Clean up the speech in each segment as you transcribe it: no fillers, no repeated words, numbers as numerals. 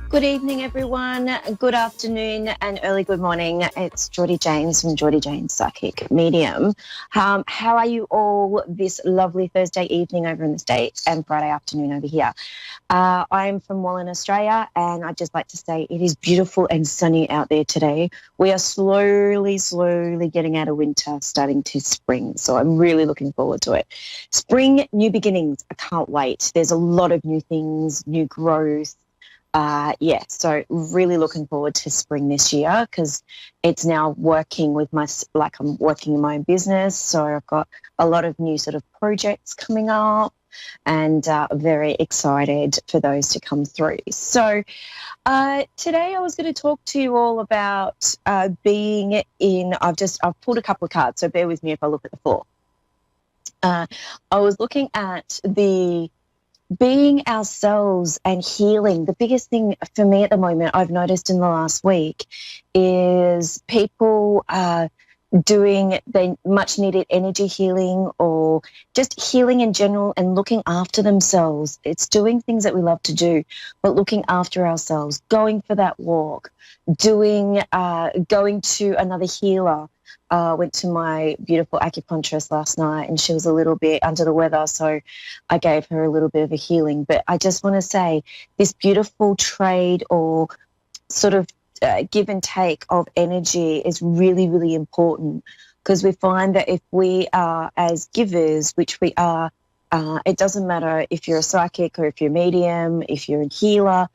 Good evening, everyone. Good afternoon and early good morning. It's Jordie James from Jordie James Psychic Medium. How are you all this lovely Thursday evening over in the States and Friday afternoon over here? I'm from Wallen, Australia, and I'd just like to say it is beautiful and sunny out there today. We are slowly getting out of winter, starting to spring. So I'm really looking forward to it. Spring, new beginnings. I can't wait. There's a lot of new things, new growth. So really looking forward to spring this year because it's now working with I'm working in my own business. So I've got a lot of new sort of projects coming up and very excited for those to come through. So today I was going to talk to you all about I've pulled a couple of cards, so bear with me if I look at the four. I was looking at the being ourselves and healing. The biggest thing for me at the moment I've noticed in the last week is people doing the much needed energy healing or just healing in general and looking after themselves. It's doing things that we love to do, but looking after ourselves, going for that walk, going to another healer. Went to my beautiful acupuncturist last night and she was a little bit under the weather, so I gave her a little bit of a healing. But I just want to say this beautiful trade or sort of give and take of energy is really important, because we find that if we are as givers, which we are, it doesn't matter if you're a psychic or if you're a medium, if you're a healer,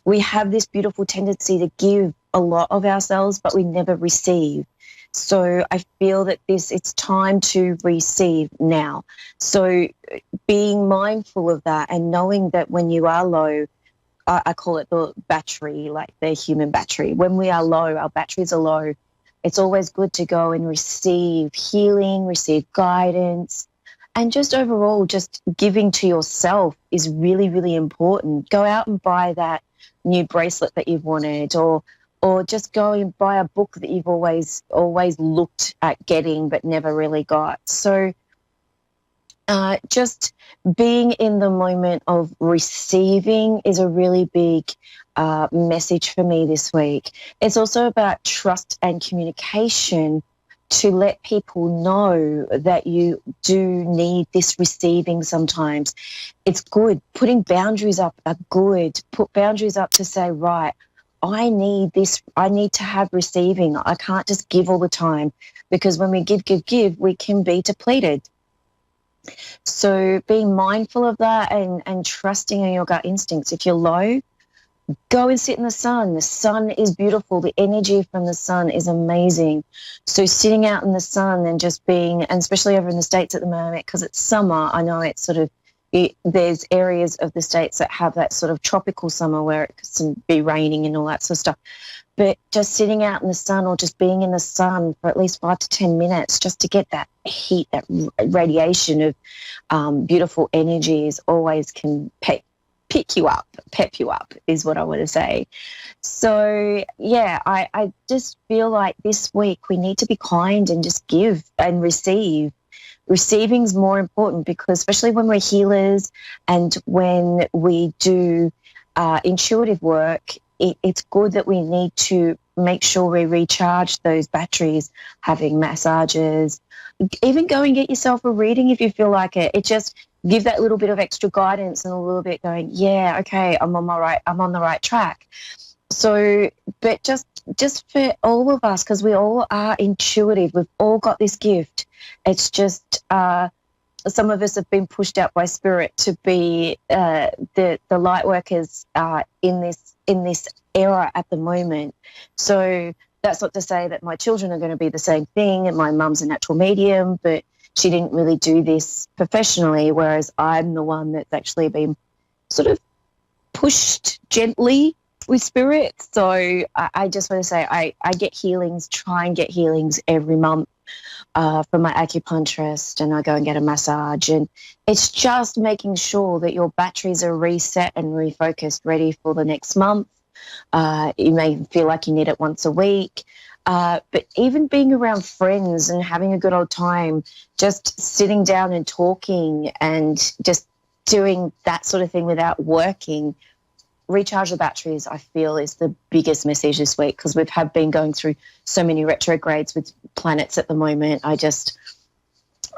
we have this beautiful tendency to give a lot of ourselves, but we never receive. So I feel that it's time to receive now. So being mindful of that and knowing that when you are low, I call it the battery, like the human battery. When we are low, our batteries are low. It's always good to go and receive healing, receive guidance, and just overall just giving to yourself is really important. Go out and buy that new bracelet that you've wanted, or just go and buy a book that you've always looked at getting but never really got. So just being in the moment of receiving is a really big message for me this week. It's also about trust and communication to let people know that you do need this receiving sometimes. It's good. Putting boundaries up are good. Put boundaries up to say, right, I need this. I need to have receiving. I can't just give all the time, because when we give, we can be depleted. So being mindful of that and trusting in your gut instincts. If you're low, go and sit in the sun. The sun is beautiful. The energy from the sun is amazing. So sitting out in the sun and just being, and especially over in the States at the moment, because it's summer, I know it's sort of, there's areas of the States that have that sort of tropical summer where it can be raining and all that sort of stuff. But just sitting out in the sun or just being in the sun for at least 5 to 10 minutes just to get that heat, that radiation of beautiful energies always can pep you up is what I want to say. So, yeah, I just feel like this week we need to be kind and just give and receive. Receiving is more important, because especially when we're healers and when we do intuitive work, it's good that we need to make sure we recharge those batteries, having massages, even go and get yourself a reading if you feel like it. It just give that little bit of extra guidance and a little bit going, yeah, okay, I'm on the right track. So, but just for all of us, because we all are intuitive, we've all got this gift. It's just some of us have been pushed out by spirit to be the light workers in this era at the moment. So that's not to say that my children are going to be the same thing, and my mum's a natural medium, but she didn't really do this professionally, whereas I'm the one that's actually been sort of pushed gently with spirit. So I just want to say I get healings, try and get healings every month from my acupuncturist, and I go and get a massage, and it's just making sure that your batteries are reset and refocused, ready for the next month. You may feel like you need it once a week, but even being around friends and having a good old time, just sitting down and talking and just doing that sort of thing without working recharge the batteries, I feel, is the biggest message this week, because have been going through so many retrogrades with planets at the moment. I just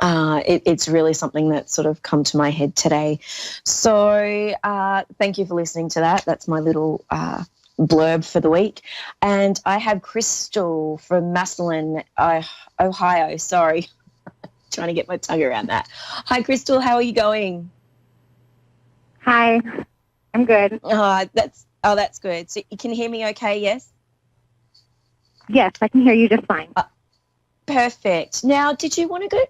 it's really something that's sort of come to my head today. So thank you for listening to that. That's my little blurb for the week. And I have Crystal from Massillon, Ohio. Sorry, trying to get my tongue around that. Hi, Crystal. How are you going? Hi, I'm good. That's good. So you can hear me okay, yes? Yes, I can hear you just fine. Perfect. Now, did you want to go?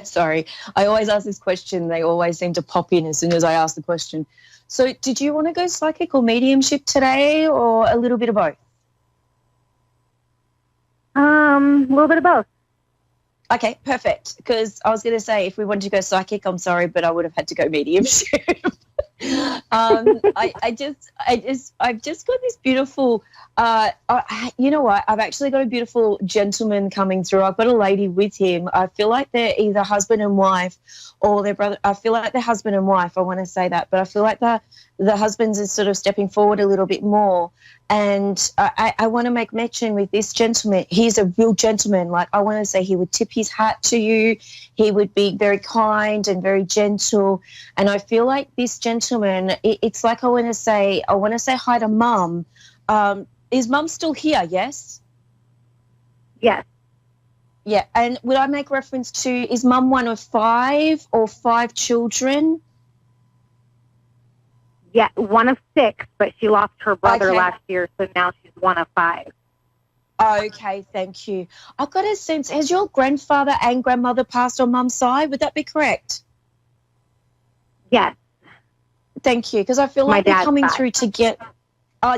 Sorry, I always ask this question. They always seem to pop in as soon as I ask the question. So did you want to go psychic or mediumship today, or a little bit of both? A little bit of both. Okay, perfect. Because I was going to say, if we wanted to go psychic, I'm sorry, but I would have had to go mediumship. I've just got this beautiful, you know what? I've actually got a beautiful gentleman coming through. I've got a lady with him. I feel like they're either husband and wife or their brother. I feel like they're husband and wife. I want to say that, but I feel like the husband's is sort of stepping forward a little bit more. And I want to make mention with this gentleman, he's a real gentleman. Like, I want to say he would tip his hat to you. He would be very kind and very gentle. And I feel like this gentleman, it's like I want to say hi to Mum. Is Mum still here, yes? Yes. Yeah, and would I make reference to, is Mum one of 5 or 5 children? Yeah, one of 6, but she lost her brother last year, so now she's one of 5. Okay, thank you. I've got a sense, has your grandfather and grandmother passed on Mum's side? Would that be correct? Yes. Thank you, because I feel like they're coming side. through to get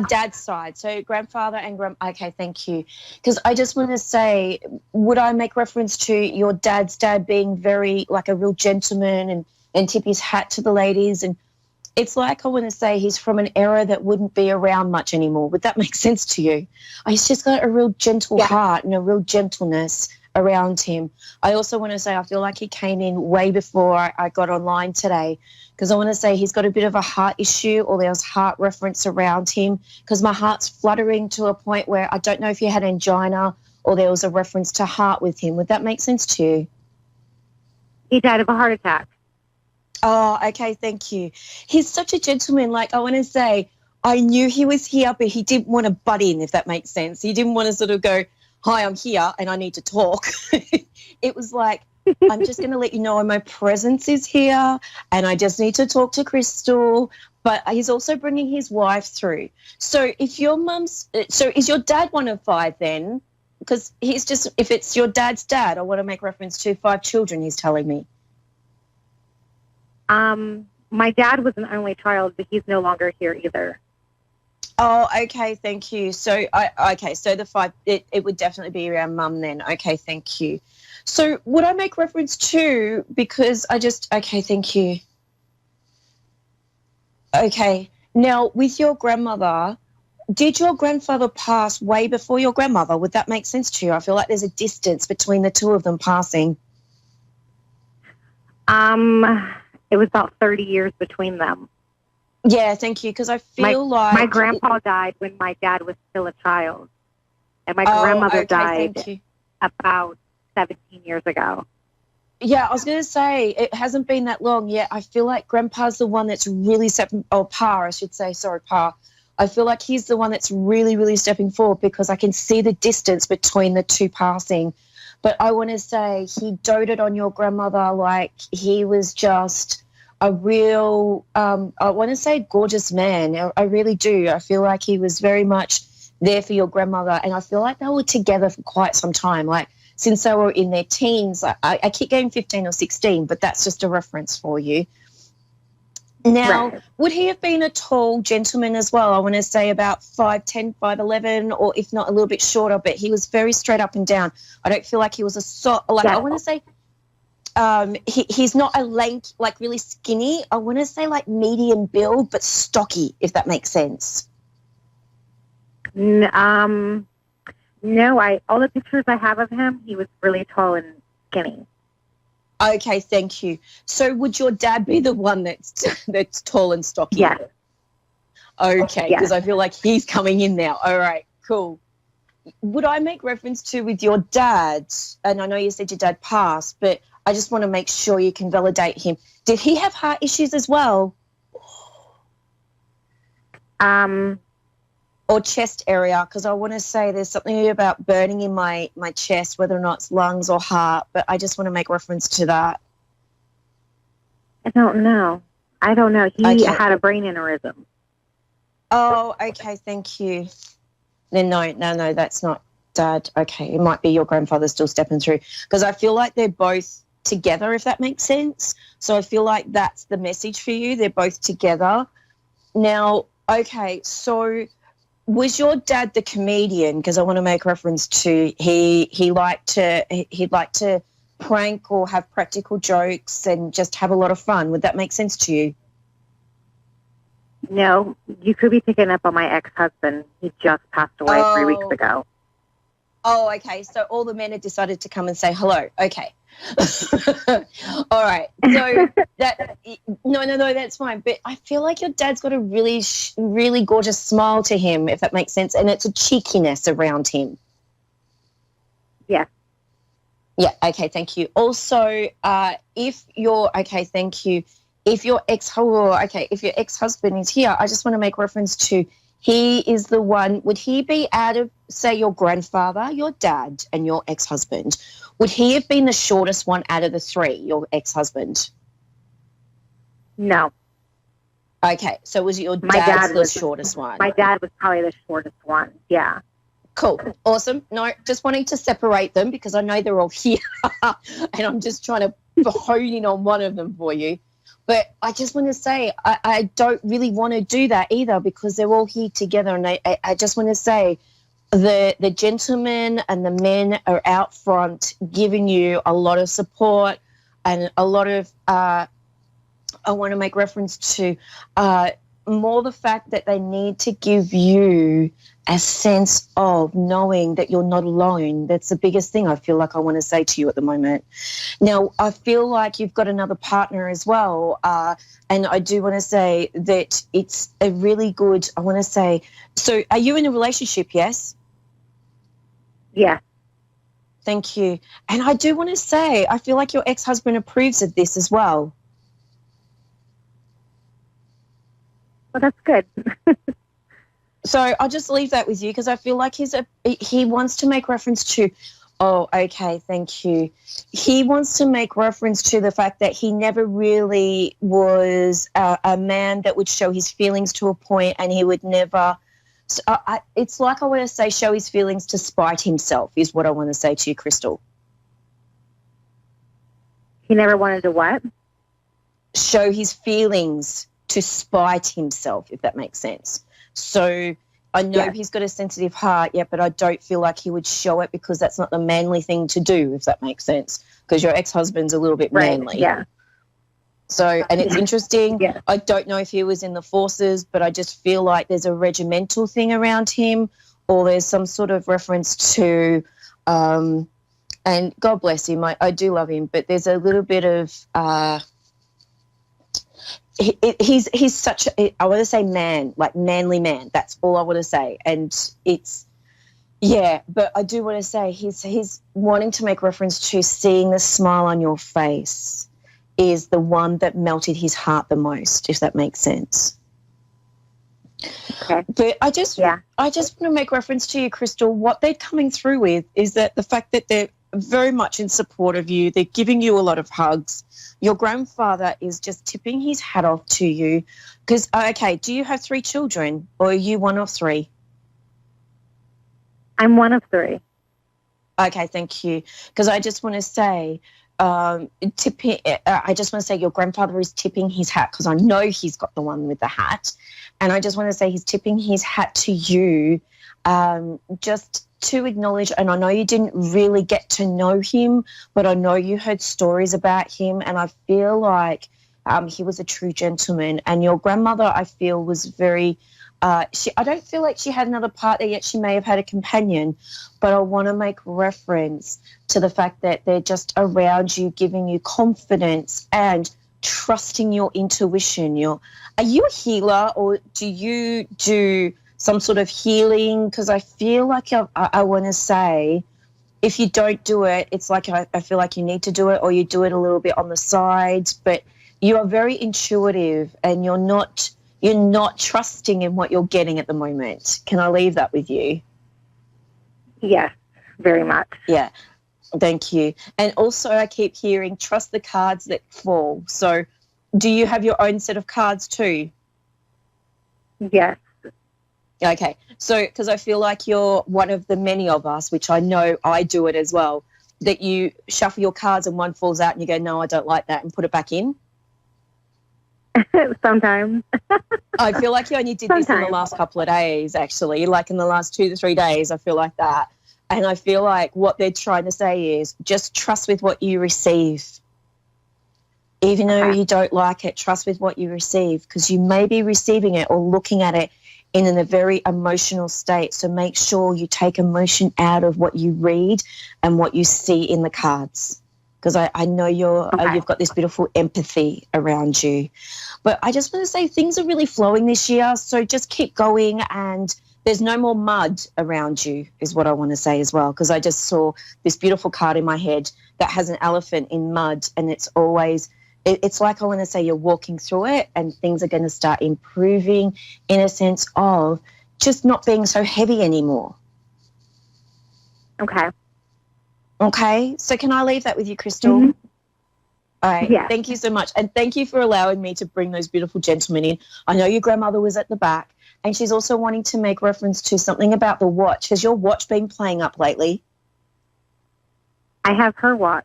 dad's side. So grandfather and okay, thank you. Because I just want to say, would I make reference to your dad's dad being very, like, a real gentleman and tip his hat to the ladies? And it's like I want to say he's from an era that wouldn't be around much anymore. Would that make sense to you? He's just got a real gentle heart and a real gentleness around him. I also want to say I feel like he came in way before I got online today, because I want to say he's got a bit of a heart issue, or there's heart reference around him, because my heart's fluttering to a point where I don't know if he had angina or there was a reference to heart with him. Would that make sense to you? He died of a heart attack. Oh, okay, thank you. He's such a gentleman. Like, I want to say, I knew he was here, but he didn't want to butt in, if that makes sense. He didn't want to sort of go, hi, I'm here and I need to talk. It was like, I'm just going to let you know my presence is here and I just need to talk to Crystal. But he's also bringing his wife through. So if is your dad one of 5 then? Because if it's your dad's dad, I want to make reference to 5 children, he's telling me. My dad was an only child, but he's no longer here either. Oh, okay, thank you. So, so the 5, it would definitely be around Mum then. Okay, thank you. So would I make reference to, because okay, thank you. Okay, now with your grandmother, did your grandfather pass way before your grandmother? Would that make sense to you? I feel like there's a distance between the two of them passing. It was about 30 years between them. Yeah, thank you, because I feel like... My grandpa died when my dad was still a child, and my grandmother died about 17 years ago. Yeah, I was going to say, it hasn't been that long yet. I feel like Grandpa's the one that's really Pa, I should say, sorry, Pa. I feel like he's the one that's really, really stepping forward, because I can see the distance between the two passing. But I want to say he doted on your grandmother like he was just a real, I want to say gorgeous man. I really do. I feel like he was very much there for your grandmother, and I feel like they were together for quite some time, like since they were in their teens. I keep getting 15 or 16, but that's just a reference for you. Now, would he have been a tall gentleman as well? I want to say about 5'10", 5'11", or if not a little bit shorter, but he was very straight up and down. I don't feel like he was I want to say he's not a lank, like really skinny. I want to say like medium build, but stocky, if that makes sense. No, all the pictures I have of him, he was really tall and skinny. Okay, thank you. So would your dad be the one that's tall and stocky? Yes. Okay, Yes. because I feel like he's coming in now. All right, cool. Would I make reference to with your dad, and I know you said your dad passed, but I just want to make sure you can validate him. Did he have heart issues as well? Or chest area? Because I want to say there's something about burning in my chest, whether or not it's lungs or heart, but I just want to make reference to that. I don't know. He had a brain aneurysm. Oh, okay, thank you. Then no, that's not Dad. Okay, it might be your grandfather still stepping through, because I feel like they're both together, if that makes sense. So I feel like that's the message for you. They're both together. Now, okay, so was your dad the comedian? Because I want to make reference to he'd like to prank or have practical jokes and just have a lot of fun. Would that make sense to you? No, you could be picking up on my ex-husband. He just passed away 3 weeks ago. Oh, okay. So all the men have decided to come and say hello. Okay. All right. So no, that's fine. But I feel like your dad's got a really, really gorgeous smile to him, if that makes sense, and it's a cheekiness around him. Yeah. Yeah. Okay. Thank you. Also, if your ex-husband is here, I just want to make reference to he is the one. Would he be out of, say, your grandfather, your dad, and your ex-husband? Would he have been the shortest one out of the three, your ex-husband? No. Okay, so was your dad the shortest one? My dad was probably the shortest one, yeah. Cool, awesome. No, just wanting to separate them because I know they're all here and I'm just trying to hone in on one of them for you. But I just want to say I don't really want to do that either because they're all here together, and I just want to say the gentlemen and the men are out front giving you a lot of support and a lot of I want to make reference to more the fact that they need to give you a sense of knowing that you're not alone. That's the biggest thing I feel like I want to say to you at the moment. Now, I feel like you've got another partner as well, and I do want to say that it's a really good, I want to say, so are you in a relationship, yes? Yeah. Thank you. And I do want to say, I feel like your ex-husband approves of this as well. Well, that's good. So I'll just leave that with you because I feel like he wants to make reference to, oh, okay, thank you. He wants to make reference to the fact that he never really was a man that would show his feelings to a point, and he would never, it's like I want to say show his feelings to spite himself is what I want to say to you, Crystal. He never wanted to what? Show his feelings to spite himself, if that makes sense. So I know he's got a sensitive heart, but I don't feel like he would show it because that's not the manly thing to do, if that makes sense, because your ex-husband's a little bit manly. Yeah. So, and it's interesting. Yeah. I don't know if he was in the forces, but I just feel like there's a regimental thing around him, or there's some sort of reference to, and God bless him, I do love him, but there's a little bit of, he's such a, I want to say man, like manly man. That's all I want to say. And it's, but I do want to say he's wanting to make reference to seeing the smile on your face is the one that melted his heart the most, if that makes sense. Okay. But I just want to make reference to you, Crystal. What they're coming through with is that the fact that they're very much in support of you. They're giving you a lot of hugs. Your grandfather is just tipping his hat off to you because, okay, do you have 3 children or are you one of 3? I'm one of 3. Okay, thank you. Because I just want to say, I just want to say your grandfather is tipping his hat because I know he's got the one with the hat. And I just want to say he's tipping his hat to you just to acknowledge, and I know you didn't really get to know him, but I know you heard stories about him, and I feel like he was a true gentleman. And your grandmother, I feel, was very I don't feel like she had another partner yet. She may have had a companion, but I want to make reference to the fact that they're just around you, giving you confidence and trusting your intuition. Are you a healer, or do you do some sort of healing? Because I feel like I want to say, if you don't do it, it's like I feel like you need to do it, or you do it a little bit on the sides. But you are very intuitive, and you're not trusting in what you're getting at the moment. Can I leave that with you? Yes, very much. Yeah. Thank you. And also I keep hearing trust the cards that fall. So do you have your own set of cards too? Yes. Okay. So because I feel like you're one of the many of us, which I know I do it as well, that you shuffle your cards and one falls out and you go, no, I don't like that, and put it back in. Sometimes. I feel like you only did this in the last couple of days, actually. Like in the last 2 to 3 days, I feel like that. And I feel like what they're trying to say is just trust with what you receive. Even though you don't like it, trust with what you receive, because you may be receiving it or looking at it in a very emotional state. So make sure you take emotion out of what you read and what you see in the cards, because I know you've got this beautiful empathy around you. But I just want to say things are really flowing this year, so just keep going, and there's no more mud around you is what I want to say as well, because I just saw this beautiful card in my head that has an elephant in mud, and it's like I want to say you're walking through it and things are going to start improving in a sense of just not being so heavy anymore. Okay, so can I leave that with you, Crystal? Mm-hmm. All right, yeah. Thank you so much. And thank you for allowing me to bring those beautiful gentlemen in. I know your grandmother was at the back, and she's also wanting to make reference to something about the watch. Has your watch been playing up lately? I have her watch.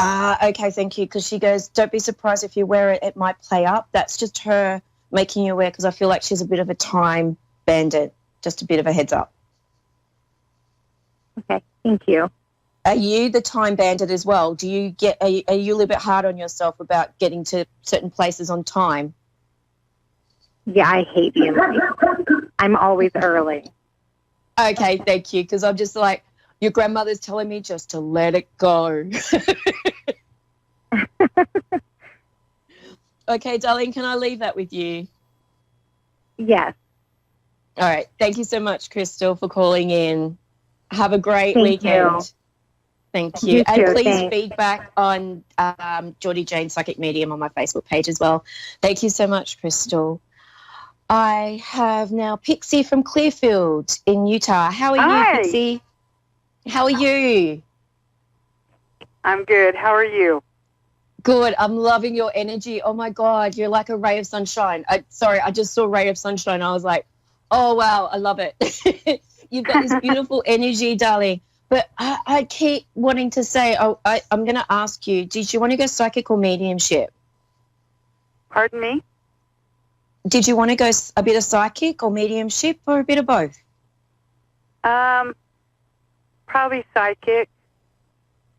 Okay, thank you, because she goes, don't be surprised if you wear it, it might play up. That's just her making you aware, because I feel like she's a bit of a time bandit. Just a bit of a heads up. Okay, thank you. Are you the time bandit as well? Are you a little bit hard on yourself about getting to certain places on time? Yeah, I hate being late. I'm always early. Okay, thank you, because I'm just like, your grandmother's telling me just to let it go. Okay, darling, can I leave that with you? Yes. All right. Thank you so much, Crystal, for calling in. Have a great Thank weekend. you. Thank you. You And too, please thanks. feedback on Jordie Jane Psychic Medium on my Facebook page as well. Thank you so much, Crystal. I have now Pixie from Clearfield in Utah. How are Hi. you, Pixie? How are you? I'm good. How are you? Good. I'm loving your energy. Oh, my God. You're like a ray of sunshine. I just saw a ray of sunshine. I was like, oh, wow, I love it. You've got this beautiful energy, darling. But I keep wanting to say, I'm going to ask you, did you want to go psychic or mediumship? Pardon me? Did you want to go a bit of psychic or mediumship, or a bit of both? Probably psychic.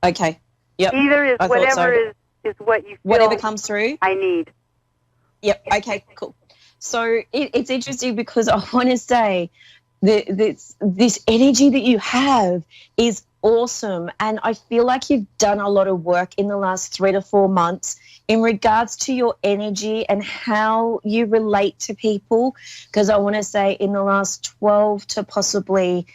Okay. Yep. Either is I thought whatever so. is what you feel Whatever comes through. I need. Yep. Okay, cool. So it's interesting because I want to say this energy that you have is awesome, and I feel like you've done a lot of work in the last 3 to 4 months in regards to your energy and how you relate to people, because I want to say in the last 12 to possibly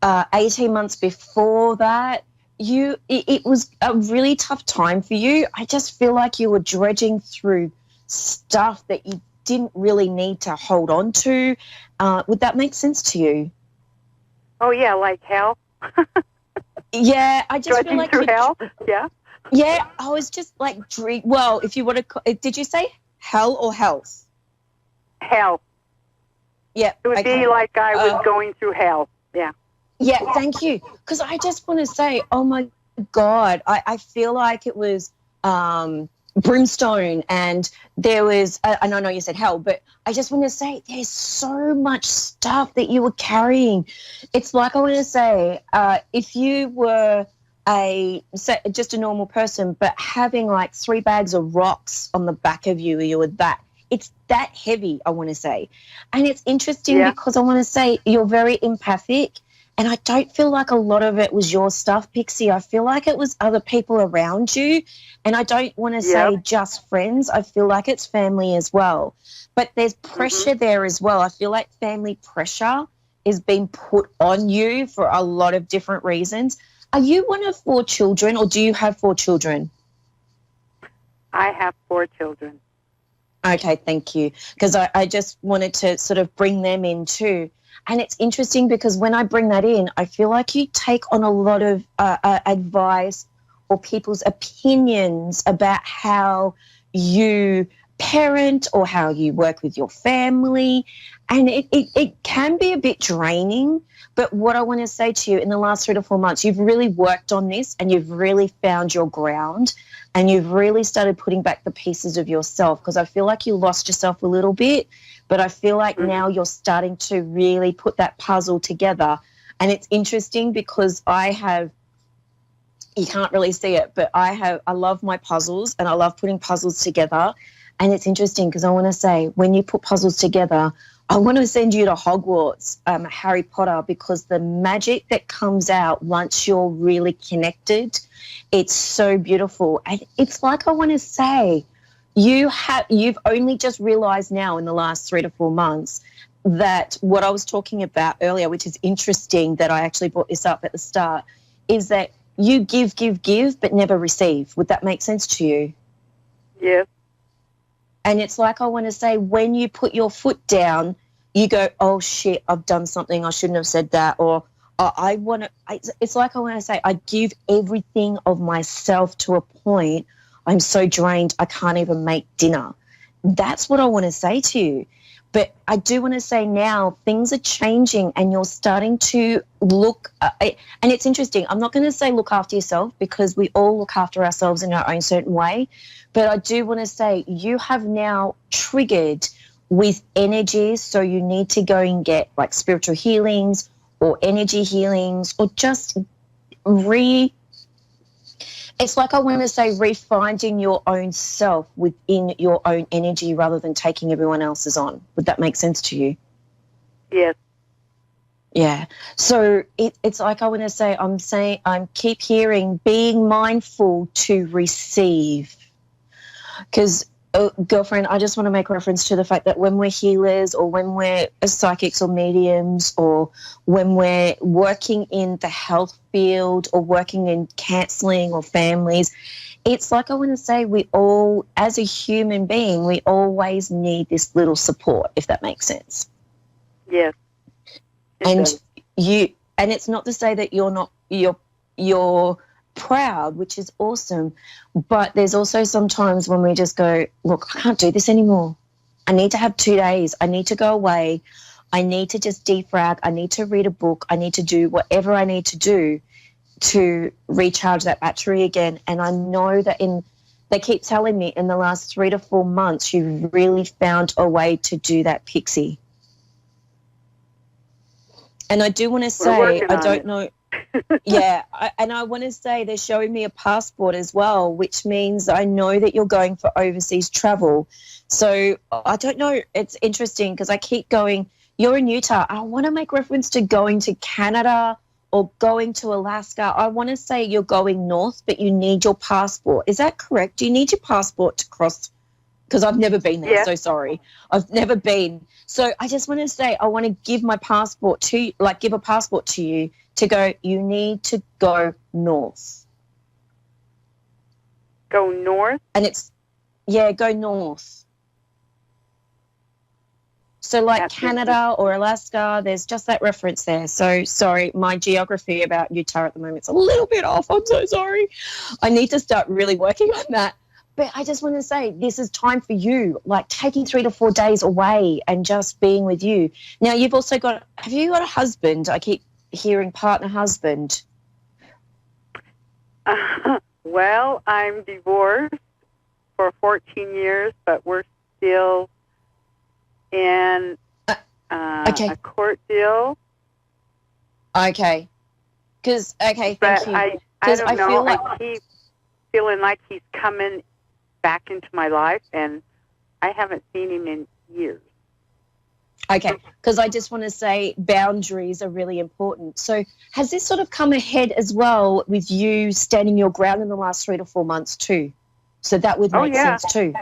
18 months before that, it was a really tough time for you. I just feel like you were dredging through stuff that you didn't really need to hold on to. Would that make sense to you? Oh, yeah, like hell? Yeah, I just feel like through hell? Yeah. Yeah, I was just like, well, if you want to, did you say hell or health? Hell. Yeah. It would be like I was going through hell. Yeah. Yeah, thank you. Because I just want to say, oh, my God, I feel like it was brimstone, and there was, and I know you said hell, but I just want to say there's so much stuff that you were carrying. It's like I want to say, if you were just a normal person, but having like 3 bags of rocks on the back of you were that. It's that heavy, I want to say. And it's interesting because I want to say you're very empathic, And I don't feel like a lot of it was your stuff, Pixie. I feel like it was other people around you. And I don't want to say just friends. I feel like it's family as well. But there's pressure there as well. I feel like family pressure is being put on you for a lot of different reasons. Are you one of 4 children, or do you have 4 children? I have 4 children. Okay, thank you. Because I just wanted to sort of bring them in too. And it's interesting because when I bring that in, I feel like you take on a lot of advice or people's opinions about how you parent or how you work with your family. And it can be a bit draining. But what I want to say to you, in the last 3 to 4 months, you've really worked on this and you've really found your ground and you've really started putting back the pieces of yourself, because I feel like you lost yourself a little bit, but I feel like now you're starting to really put that puzzle together. And it's interesting because you can't really see it, but I love my puzzles and I love putting puzzles together. And it's interesting because I want to say, when you put puzzles together, I want to send you to Hogwarts, Harry Potter, because the magic that comes out once you're really connected, it's so beautiful. And it's like, I want to say, you've only just realized now in the last 3 to 4 months that what I was talking about earlier, which is interesting that I actually brought this up at the start, is that you give, but never receive. Would that make sense to you? Yes. And it's like, I want to say, when you put your foot down, you go, oh, shit, I've done something. I shouldn't have said that. Or it's like, I want to say, I give everything of myself to a point. I'm so drained, I can't even make dinner. That's what I want to say to you. But I do want to say now things are changing and you're starting to look, and it's interesting. I'm not going to say look after yourself, because we all look after ourselves in our own certain way. But I do want to say you have now triggered with energies, so you need to go and get like spiritual healings or energy healings, or just it's like, I want to say, refinding your own self within your own energy rather than taking everyone else's on. Would that make sense to you? Yes. Yeah. So it's like, I want to say, I keep hearing being mindful to receive. Because, girlfriend, I just want to make reference to the fact that when we're healers, or when we're psychics or mediums, or when we're working in the health field or working in counselling or families, it's like, I want to say, we all, as a human being, we always need this little support, if that makes sense. Yes. And it's not to say that you're proud, which is awesome, but there's also sometimes when we just go, look, I can't do this anymore. I need to have 2 days. I need to go away. I need to just defrag. I need to read a book. I need to do whatever I need to do to recharge that battery again. And I know that they keep telling me in the last 3 to 4 months, you've really found a way to do that, Pixie. And I do want to say, I don't know. Yeah, and I want to say they're showing me a passport as well, which means I know that you're going for overseas travel. So I don't know. It's interesting because I keep going, you're in Utah. I want to make reference to going to Canada or going to Alaska. I want to say you're going north, but you need your passport. Is that correct? Do you need your passport to cross? Because I've never been there, so sorry. I've never been. So I just want to say, I want to give my passport to you, like give a passport to you to go, you need to go north. Go north? And go north. So like that's Canada or Alaska, there's just that reference there. So sorry, my geography about Utah at the moment is a little bit off. I'm so sorry. I need to start really working on that. But I just want to say, this is time for you, like taking 3 to 4 days away and just being with you. Now, have you got a husband? I keep hearing partner, husband. Well, I'm divorced for 14 years, but we're still in a court deal. Okay. Thank you. I don't know. I keep feeling like he's coming back into my life, and I haven't seen him in years. Okay, because I just want to say boundaries are really important. So has this sort of come ahead as well with you standing your ground in the last 3 to 4 months too? So that would make sense too.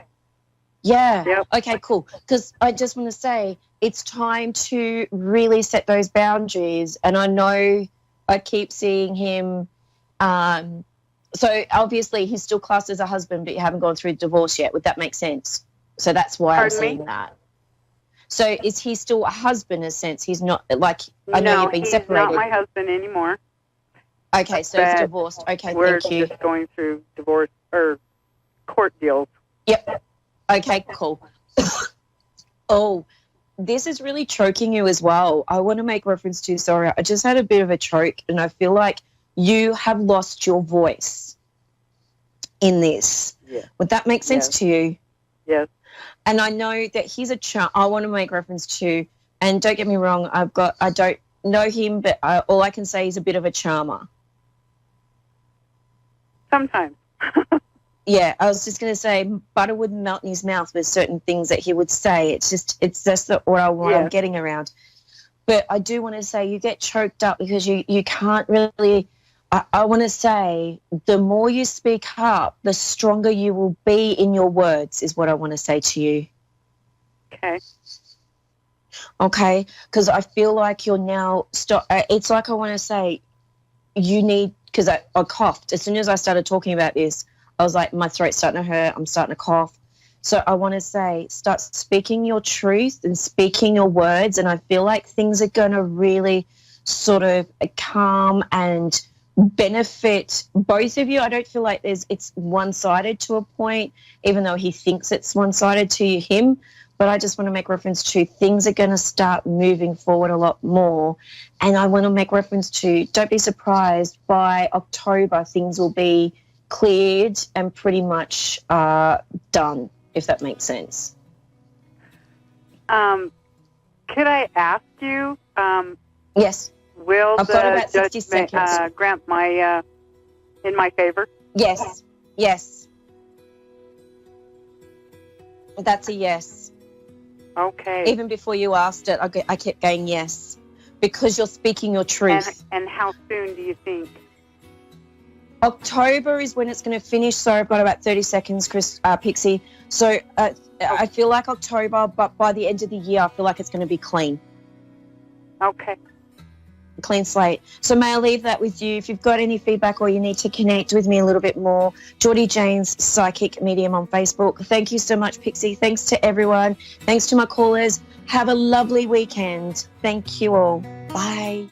Yeah. Yep. Okay, cool. Because I just want to say it's time to really set those boundaries. And I know I keep seeing him. So obviously he's still classed as a husband, but you haven't gone through divorce yet. Would that make sense? So that's why I'm saying that. So is he still a husband in a sense? He's not, like, I know you've been separated. No, he's not my husband anymore. Okay, so he's divorced. Okay, we're thank you. just going through divorce or court deals. Yep. Okay, cool. Oh, this is really choking you as well. I want to make reference to, sorry, I just had a bit of a choke and I feel like you have lost your voice in this. Yeah. Would that make sense to you? Yes. And I know that he's a I want to make reference to, and don't get me wrong, I don't know him, but all I can say is a bit of a charmer. Sometimes. Yeah, I was just going to say butter wouldn't melt in his mouth with certain things that he would say. It's just what I'm getting around. But I do want to say you get choked up because you can't really, I want to say the more you speak up, the stronger you will be in your words is what I want to say to you. Okay. Okay, because I feel like you're now, it's like I want to say you need, because I coughed. As soon as I started talking about this, I was like, my throat's starting to hurt, I'm starting to cough. So I want to say start speaking your truth and speaking your words, and I feel like things are going to really sort of calm and benefit both of you. I don't feel like it's one-sided to a point, even though he thinks it's one-sided to him. But I just want to make reference to things are going to start moving forward a lot more. And I want to make reference to don't be surprised by October things will be cleared and pretty much done, if that makes sense. Could I ask you? Yes. Will I've got about 60 seconds. Grant in my favor? Yes. Yes. That's a yes. Okay. Even before you asked it, I kept going yes, because you're speaking your truth. And how soon do you think? October is when it's going to finish. So I've got about 30 seconds, Pixie. So I feel like October, but by the end of the year, I feel like it's going to be clean. Okay. Clean slate. So may I leave that with you? If you've got any feedback or you need to connect with me a little bit more, Jordie James, Psychic Medium on Facebook. Thank you so much, Pixie. Thanks to everyone. Thanks to my callers. Have a lovely weekend. Thank you all. Bye.